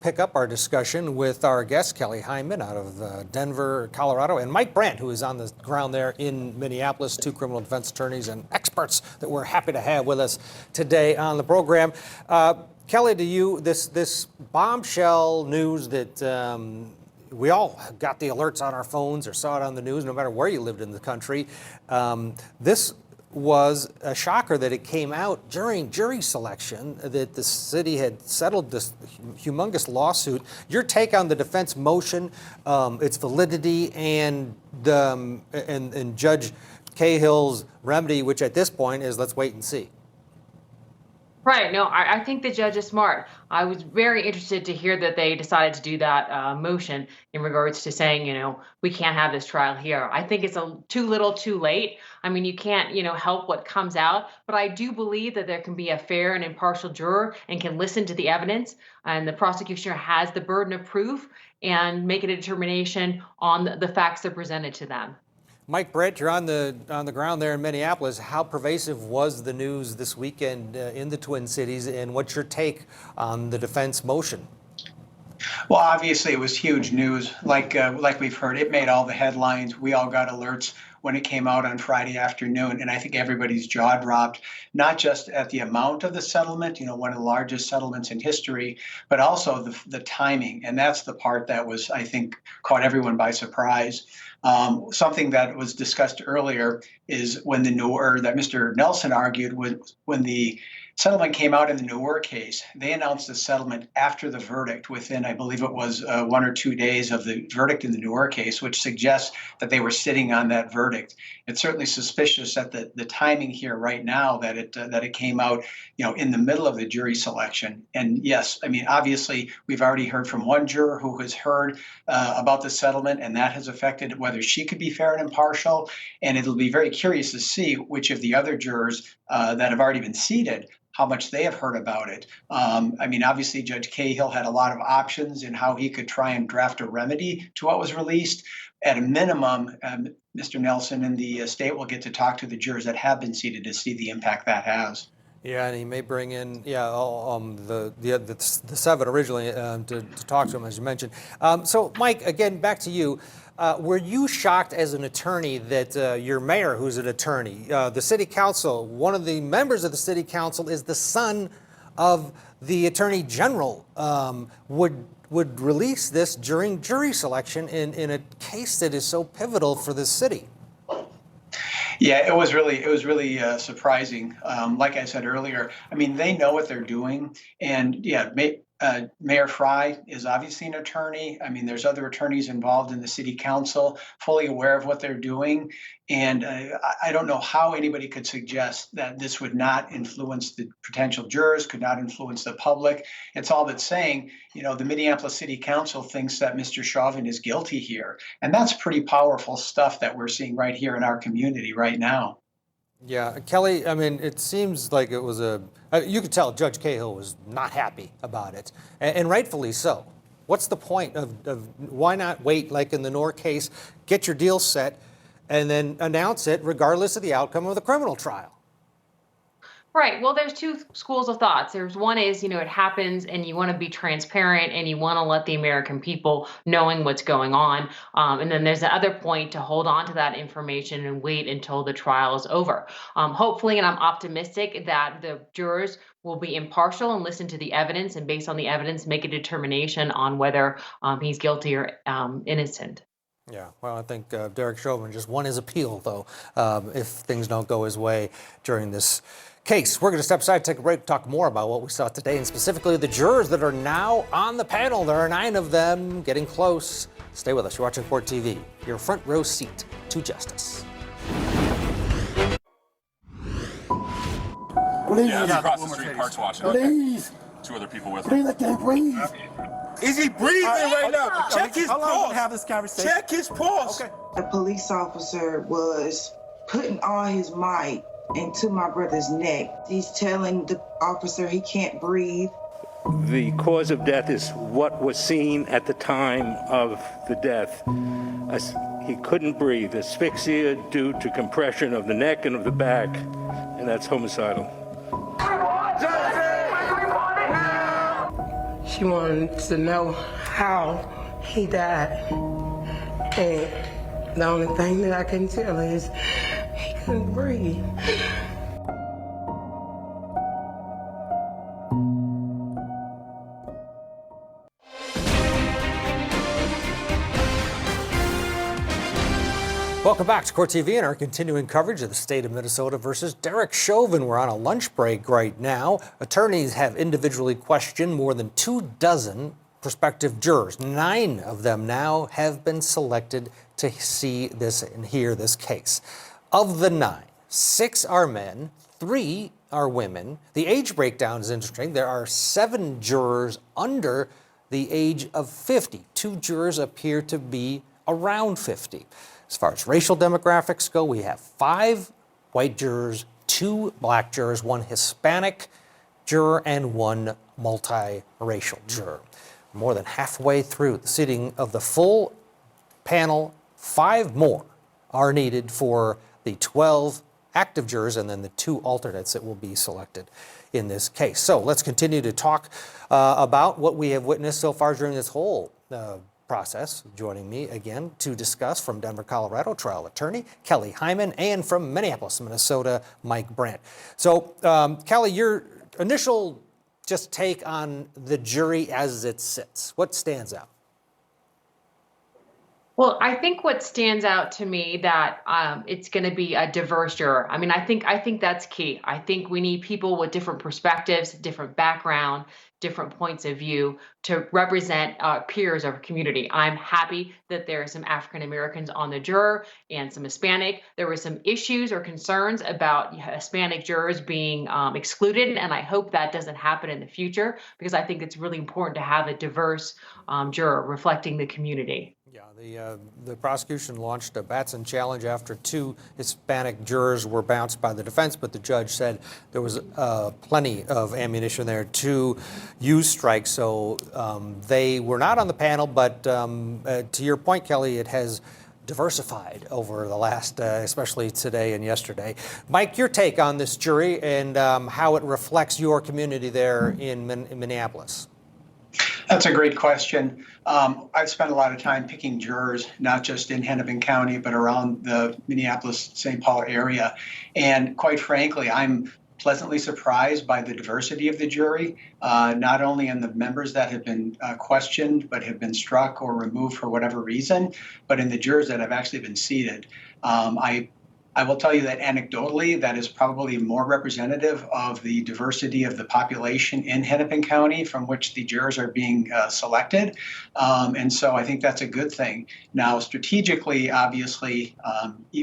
Pick up our discussion with our guest, Kelly Hyman, out of Denver, Colorado, and Mike Brandt, who is on the ground there in Minneapolis, two criminal defense attorneys and experts that we're happy to have with us today on the program. Kelly, to you, this bombshell news that we all got the alerts on our phones or saw it on the news, no matter where you lived in the country. This was a shocker that it came out during jury selection that the city had settled this humongous lawsuit. Your take on the defense motion, its validity, and Judge Cahill's remedy, which at this point is let's wait and see. Right. No, I think the judge is smart. I was very interested to hear that they decided to do that motion in regards to saying, we can't have this trial here. I think it's too little too late. I mean, you can't, help what comes out. But I do believe that there can be a fair and impartial juror and can listen to the evidence. And the prosecution has the burden of proof and make a determination on the facts that are presented to them. Mike Brandt, you're on the ground there in Minneapolis. How pervasive was the news this weekend in the Twin Cities, and what's your take on the defense motion? Well, obviously, it was huge news. Like we've heard, it made all the headlines. We all got alerts when it came out on Friday afternoon, and I think everybody's jaw dropped, not just at the amount of the settlement, one of the largest settlements in history, but also the timing. And that's the part that was, I think, caught everyone by surprise. Something that was discussed earlier is when that Mr. Nelson argued when the settlement came out in the Noor case, they announced the settlement after the verdict within, I believe it was 1 or 2 days of the verdict in the Noor case, which suggests that they were sitting on that verdict. It's certainly suspicious that the timing here right now that it came out, in the middle of the jury selection. And yes, I mean, obviously, we've already heard from one juror who has heard about the settlement, and that has affected whether she could be fair and impartial. And it'll be very curious to see which of the other jurors that have already been seated, how much they have heard about it. I mean, obviously, Judge Cahill had a lot of options in how he could try and draft a remedy to what was released. At a minimum, Mr. Nelson and the state will get to talk to the jurors that have been seated to see the impact that has. Yeah, and he may bring in the 7 originally to talk to him, as you mentioned. So, Mike, again, back to you. Were you shocked as an attorney that your mayor, who's an attorney, the city council, one of the members of the city council is the son of the attorney general, would release this during jury selection in a case that is so pivotal for the city? Yeah, it was really surprising. Like I said earlier, I mean, they know what they're doing, and yeah, Mayor Fry is obviously an attorney. I mean, there's other attorneys involved in the city council, fully aware of what they're doing. And I don't know how anybody could suggest that this would not influence the potential jurors, could not influence the public. It's all but saying, the Minneapolis City Council thinks that Mr. Chauvin is guilty here. And that's pretty powerful stuff that we're seeing right here in our community right now. Yeah, Kelly, I mean, it seems like it was you could tell Judge Cahill was not happy about it, and rightfully so. What's the point of why not wait, like in the Noor case, get your deal set, and then announce it regardless of the outcome of the criminal trial? Right. Well, there's two schools of thoughts. There's one is, it happens and you want to be transparent and you want to let the American people knowing what's going on. And then there's the other point to hold on to that information and wait until the trial is over. Hopefully, and I'm optimistic that the jurors will be impartial and listen to the evidence, and based on the evidence, make a determination on whether he's guilty or innocent. Yeah, well, I think Derek Chauvin just won his appeal, though, if things don't go his way during this case. We're going to step aside, take a break, talk more about what we saw today, and specifically the jurors that are now on the panel. There are 9 of them, getting close. Stay with us. You're watching Court TV, your front row seat to justice. Please. Yeah, across the street, Parks watching. Please. 2 other people with Please, him. I can't breathe. Is he breathing right now? Check his How long pulse. can we have this conversation? Check his pulse. Okay. The police officer was putting all his might into my brother's neck. He's telling the officer he can't breathe. The cause of death is what was seen at the time of the death. He couldn't breathe. Asphyxia due to compression of the neck and of the back, and that's homicidal. She wanted to know how he died. And the only thing that I can tell her is he couldn't breathe. Welcome back to Court TV and our continuing coverage of the state of Minnesota versus Derek Chauvin. We're on a lunch break right now. Attorneys have individually questioned more than 24 prospective jurors. 9 of them now have been selected to see this and hear this case. Of the 9, 6 are men, 3 are women. The age breakdown is interesting. There are 7 jurors under the age of 50. 2 jurors appear to be around 50. As far as racial demographics go, we have 5 white jurors, 2 black jurors, 1 Hispanic juror, and 1 multiracial juror. More than halfway through the seating of the full panel, 5 more are needed for the 12 active jurors and then the 2 alternates that will be selected in this case. So let's continue to talk about what we have witnessed so far during this whole process. Joining me again to discuss from Denver, Colorado, trial attorney Kelly Hyman, and from Minneapolis, Minnesota, Mike Brandt. So, Kelly, your initial just take on the jury as it sits. What stands out? Well, I think what stands out to me that it's going to be a diverse juror. I mean, I think that's key. I think we need people with different perspectives, different background, different points of view to represent peers of our community. I'm happy that there are some African Americans on the juror and some Hispanic. There were some issues or concerns about Hispanic jurors being excluded, and I hope that doesn't happen in the future because I think it's really important to have a diverse juror reflecting the community. Yeah, the prosecution launched a Batson challenge after 2 Hispanic jurors were bounced by the defense, but the judge said there was plenty of ammunition there to use strikes, so they were not on the panel, but to your point, Kelly, it has diversified over the last, especially today and yesterday. Mike, your take on this jury and how it reflects your community there in Minneapolis. That's a great question. I've spent a lot of time picking jurors, not just in Hennepin County, but around the Minneapolis-St. Paul area. And quite frankly, I'm pleasantly surprised by the diversity of the jury, not only in the members that have been questioned, but have been struck or removed for whatever reason, but in the jurors that have actually been seated. I will tell you that anecdotally, that is probably more representative of the diversity of the population in Hennepin County from which the jurors are being selected. And so I think that's a good thing. Now, strategically, obviously,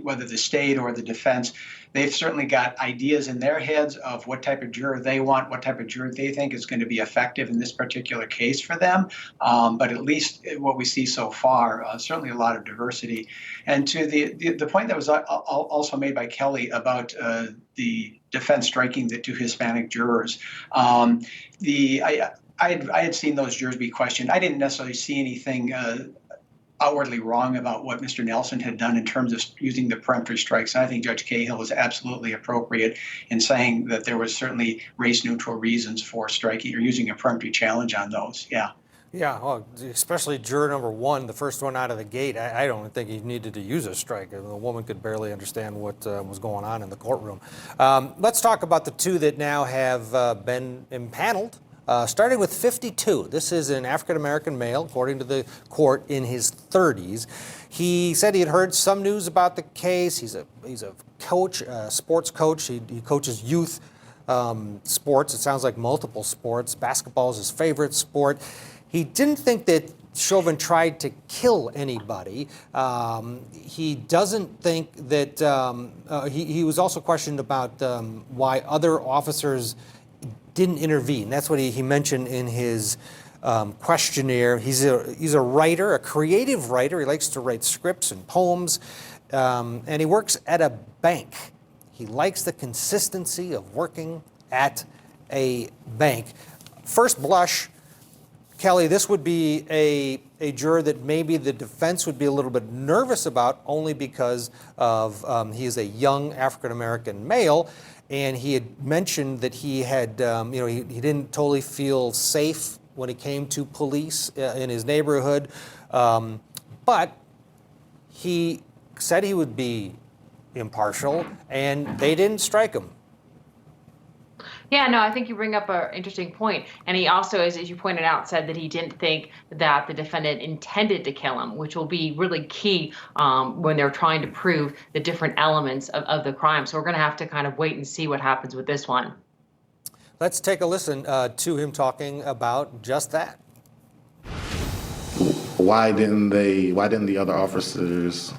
whether the state or the defense, they've certainly got ideas in their heads of what type of juror they want, what type of juror they think is going to be effective in this particular case for them. But at least what we see so far, certainly a lot of diversity. And to the point that was also made by Kelly about the defense striking the 2 Hispanic jurors, I had seen those jurors be questioned. I didn't necessarily see anything outwardly wrong about what Mr. Nelson had done in terms of using the peremptory strikes. And I think Judge Cahill was absolutely appropriate in saying that there was certainly race-neutral reasons for striking or using a peremptory challenge on those. Yeah. Yeah, well, especially juror number 1, the first one out of the gate. I don't think he needed to use a strike. The woman could barely understand what was going on in the courtroom. Let's talk about the 2 that now have been impaneled. Starting with 52. This is an African-American male, according to the court, in his 30s. He said he had heard some news about the case. He's a coach, a sports coach. He coaches youth sports. It sounds like multiple sports. Basketball is his favorite sport. He didn't think that Chauvin tried to kill anybody. He doesn't think that he was also questioned about why other officers didn't intervene. That's what he mentioned in his questionnaire. He's a writer, a creative writer. He likes to write scripts and poems, and he works at a bank. He likes the consistency of working at a bank. First blush, Kelly, this would be a juror that maybe the defense would be a little bit nervous about, only because of he is a young African-American male, and he had mentioned that he had, he didn't totally feel safe when it came to police in his neighborhood, but he said he would be impartial, and they didn't strike him. Yeah, no, I think you bring up an interesting point. And he also, as you pointed out, said that he didn't think that the defendant intended to kill him, which will be really key when they're trying to prove the different elements of the crime. So we're going to have to kind of wait and see what happens with this one. Let's take a listen to him talking about just that. Why didn't the other officers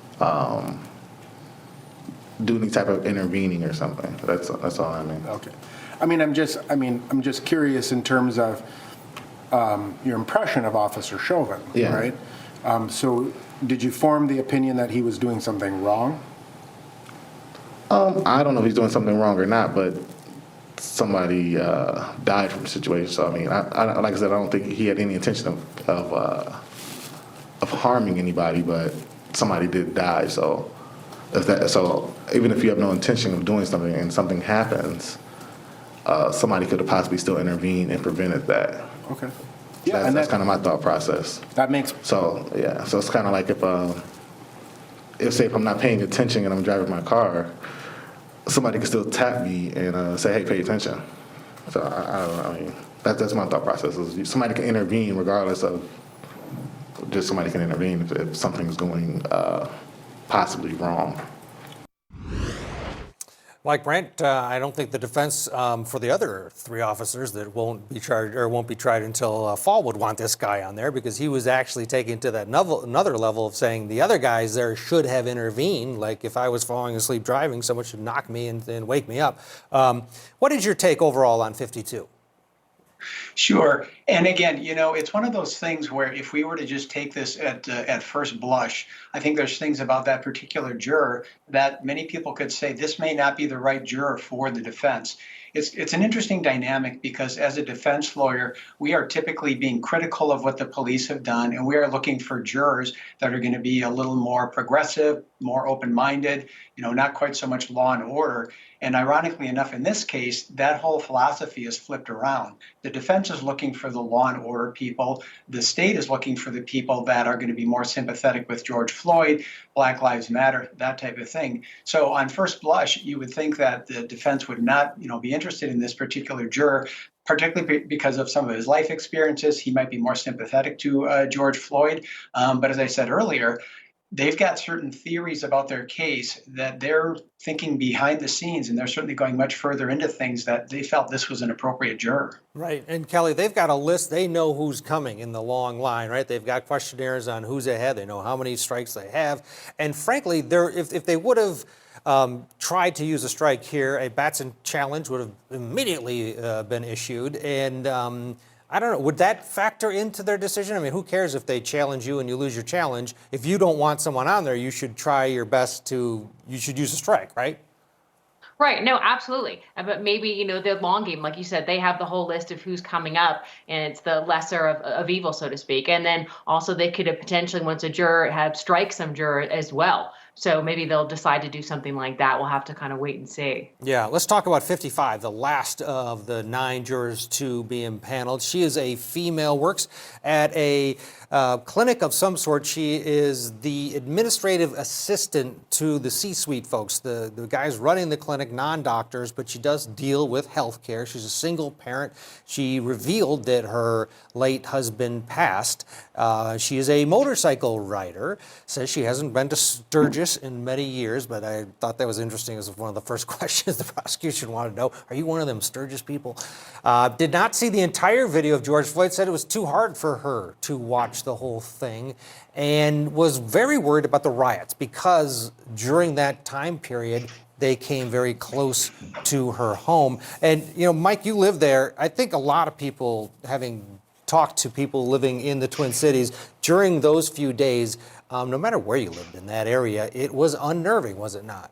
do any type of intervening or something? That's all I mean. Okay. I'm just curious in terms of your impression of Officer Chauvin, Yeah. right? So did you form the opinion that he was doing something wrong? I don't know if he's doing something wrong or not, but somebody died from the situation. So I mean, I like I said, I don't think he had any intention of harming anybody, but somebody did die. So even if you have no intention of doing something and something happens, somebody could have possibly still intervened and prevented that. Okay. Yeah, that's kind of my thought process. That makes So yeah, so it's kind of like if I'm not paying attention and I'm driving my car, somebody can still tap me and say, "Hey, pay attention." So I don't know. I mean, that's my thought process. Is somebody can intervene regardless of just somebody can intervene if something's going possibly wrong. Mike Brandt, I don't think the defense for the other three officers that won't be charged or won't be tried until fall would want this guy on there, because he was actually taken to that another level of saying the other guys there should have intervened. Like if I was falling asleep driving, someone should knock me and wake me up. What is your take overall on 52? Sure. And again, it's one of those things where if we were to just take this at first blush, I think there's things about that particular juror that many people could say this may not be the right juror for the defense. It's an interesting dynamic because as a defense lawyer, we are typically being critical of what the police have done, and we are looking for jurors that are going to be a little more progressive, more open-minded, not quite so much law and order. And ironically enough, in this case, that whole philosophy is flipped around. The defense is looking for the law and order people. The state is looking for the people that are going to be more sympathetic with George Floyd, Black Lives Matter, that type of thing. So on first blush, you would think that the defense would not, be interested in this particular juror, particularly because of some of his life experiences. He might be more sympathetic to George Floyd. But as I said earlier, they've got certain theories about their case that they're thinking behind the scenes, and they're certainly going much further into things that they felt this was an appropriate juror. Right. And Kelly, they've got a list. They know who's coming in the long line, right? They've got questionnaires on who's ahead. They know how many strikes they have. And frankly, if they would have tried to use a strike here, a Batson challenge would have immediately been issued. And I don't know, would that factor into their decision? I mean, who cares if they challenge you and you lose your challenge? If you don't want someone on there, you should try your best you should use a strike, right? Right. No, absolutely. But maybe, the long game, like you said, they have the whole list of who's coming up, and it's the lesser of evil, so to speak. And then also they could have potentially, once a juror, have strike some juror as well. So maybe they'll decide to do something like that. We'll have to kind of wait and see. Yeah, let's talk about 55, the last of the 9 jurors to be impaneled. She is a female, works at a clinic of some sort. She is the administrative assistant to the C-suite folks, the guys running the clinic, non-doctors, but she does deal with health care. She's a single parent. She revealed that her late husband passed. She is a motorcycle rider, says she hasn't been to Sturgis in many years, but I thought that was interesting as one of the first questions the prosecution wanted to know. Are you one of them Sturgis people? Did not see the entire video of George Floyd, said it was too hard for her to watch the whole thing, and was very worried about the riots because during that time period, they came very close to her home. And, Mike, you live there. I think a lot of people, having talked to people living in the Twin Cities during those few days, no matter where you lived in that area, it was unnerving, was it not?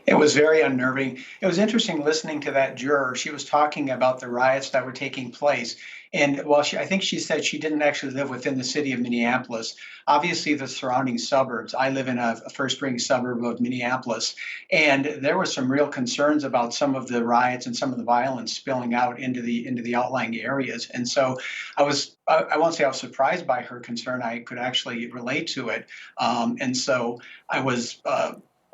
It was very unnerving. It was interesting listening to that juror. She was talking about the riots that were taking place. And while I think she said she didn't actually live within the city of Minneapolis, obviously the surrounding suburbs. I live in a first-ring suburb of Minneapolis, and there were some real concerns about some of the riots and some of the violence spilling out into the outlying areas. And so I won't say I was surprised by her concern. I could actually relate to it. And so I was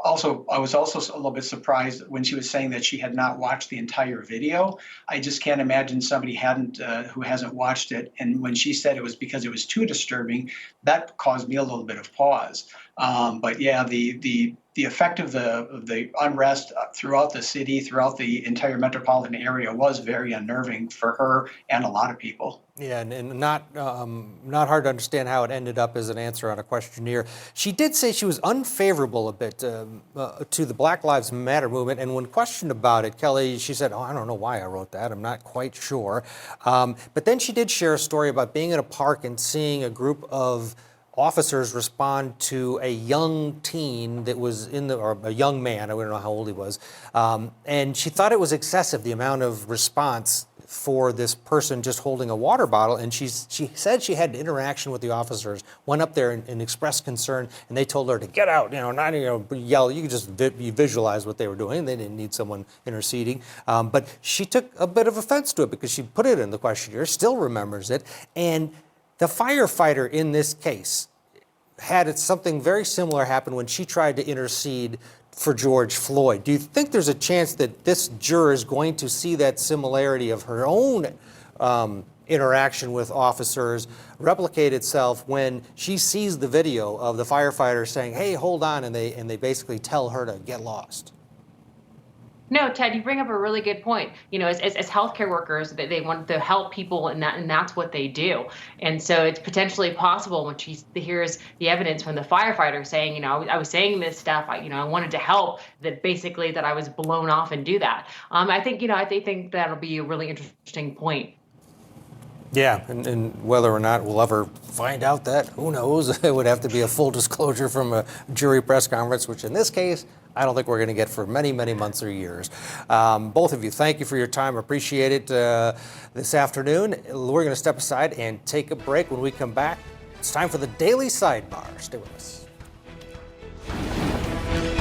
I was also a little bit surprised when she was saying that she had not watched the entire video. I just can't imagine somebody who hasn't watched it. And when she said it was because it was too disturbing, that caused me a little bit of pause. But yeah, the effect of the unrest throughout the city, throughout the entire metropolitan area, was very unnerving for her and a lot of people. Yeah, and not hard to understand how it ended up as an answer on a questionnaire. She did say she was unfavorable a bit to the Black Lives Matter movement, and when questioned about it, Kelly, she said, "Oh, I don't know why I wrote that. I'm not quite sure." But then she did share a story about being in a park and seeing a group of officers respond to a young teen that was or a young man, I don't know how old he was, and she thought it was excessive, the amount of response for this person just holding a water bottle. And she said she had interaction with the officers, went up there and expressed concern, and they told her to get out, not yell. You could just you visualize what they were doing. They didn't need someone interceding. But she took a bit of offense to it because she put it in the questionnaire, still remembers it. And the firefighter in this case had something very similar happen when she tried to intercede for George Floyd. Do you think there's a chance that this juror is going to see that similarity of her own interaction with officers replicate itself when she sees the video of the firefighter saying, "Hey, hold on," and they basically tell her to get lost? No, Ted, you bring up a really good point. As healthcare workers, they want to help people, and that's what they do. And so it's potentially possible when she hears the evidence from the firefighter saying, I was saying this stuff, I wanted to help, that basically that I was blown off and do that. I think that'll be a really interesting point. Yeah, and whether or not we'll ever find out that, who knows? It would have to be a full disclosure from a jury press conference, which in this case, I don't think we're going to get for many, many months or years. Both of you, thank you for your time. Appreciate it this afternoon. We're going to step aside and take a break. When we come back, it's time for the Daily Sidebar. Stay with us.